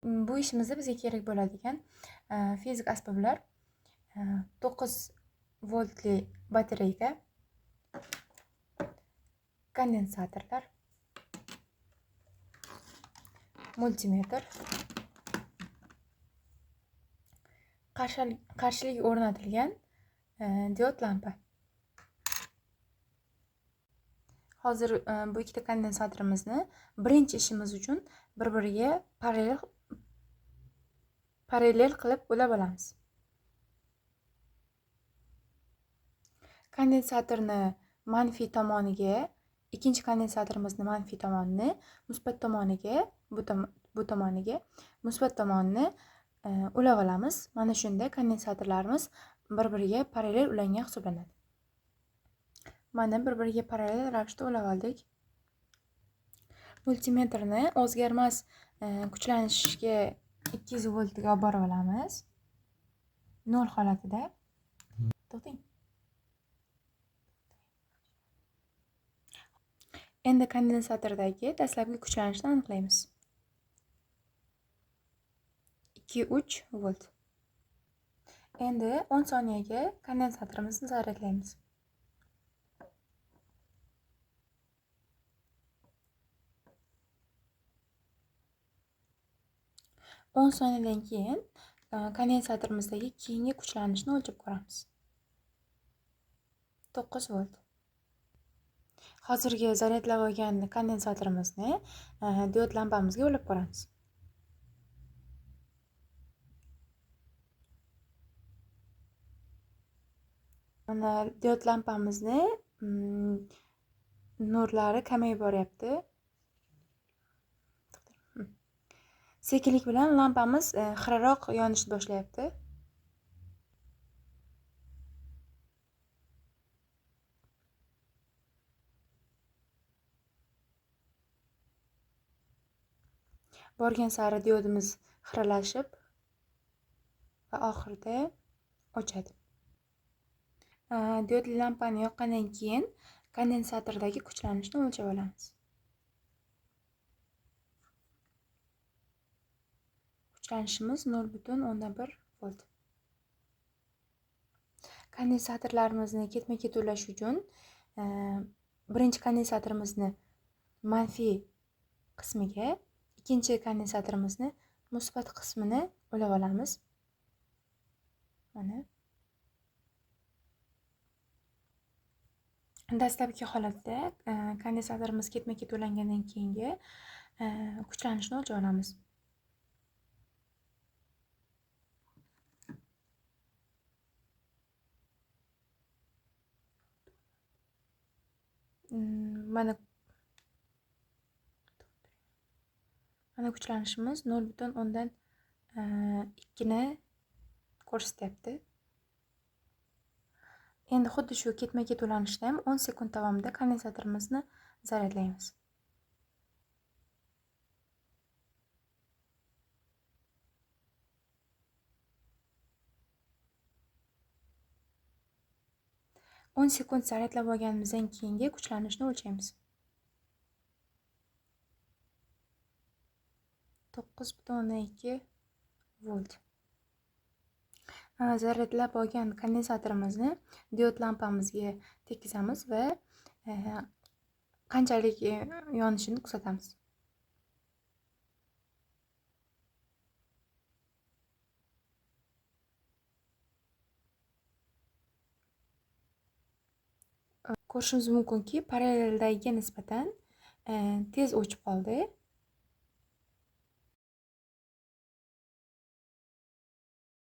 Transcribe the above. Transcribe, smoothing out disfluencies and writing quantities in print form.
Bu ishimizda bizga kerak bo'ladigan fizik asboblar 9 voltli batareyka, kondensatorlar, multimetr, qarshilik o'rnatilgan diod lampa. Hozir bu ikkita kondensatorimizni birinchi ishimiz uchun bir-biriga parallel qilib ulab olamiz. Kondensatorni manfiy tomoniga, ikkinchi kondensatorimizni manfiy tomonini, musbat tomoniga, bu tomoniga musbat tomonini ulab olamiz. Mana shunda kondensatorlarimiz bir-biriga parallel ulangan hisoblanadi. Mana bir-biriga parallel ravishda ulab oldik. Multimetrni o'zgarmas kuchlanishga 200 voltga olib borib olamiz. 0 holatida. To'xting. Endi kondensatordagi dastlabki kuchlanishni aniqlaymiz. 2-3 volt. Endi 10 soniyaga kondensatorimizni zaryadlaymiz. o'n soniyadan keyin kondensatorimizdagi keyingi kuchlanishni o'lchab ko'ramiz. 9 volt. Hozirgi zaryadlab olgan kondensatorimizni diod lampamizga ulab ko'ramiz. Mana diod lampamizni nurlari kamayib boryapti. Sekinlik bilan lampamiz xiraroq yonishni boshlayapti. Borgan sari diodimiz xiralashib va oxirida o'chadi. Diodli lampani yoqqandan keyin kondensatordagi kuchlanishni o'lchab olamiz. Kuchlanishimiz 0.1 volt. Kondensatorlarimizni ketma-ket ulash uchun birinchi kondensatorimizni manfiy qismiga, ikkinchi kondensatorimizni musbat qismini ulab olamiz. Mana. Dastlabki holatda kondensatorimiz ketma-ket ulangandan keyingi kuchlanishni o'lchab olamiz. Mana kuchlanishimiz 0.2 ni ko'rsatyapti. Endi xuddi shu ketma-ket ulanishda ham 10 sekund davomida kondensatorimizni zaryadlaymiz. o'n sekund zaryadlab olganimizdan keyingi kuchlanishni o'lchaymiz. 9.2 volt. Zaryadlab olgan kondensatorimizni diod lampamizga tekkizamiz va qanchalik yonishini kuzatamiz. Ko'rishimiz mumkinki, paralleldagiga nisbatan tez o'chib qoldi.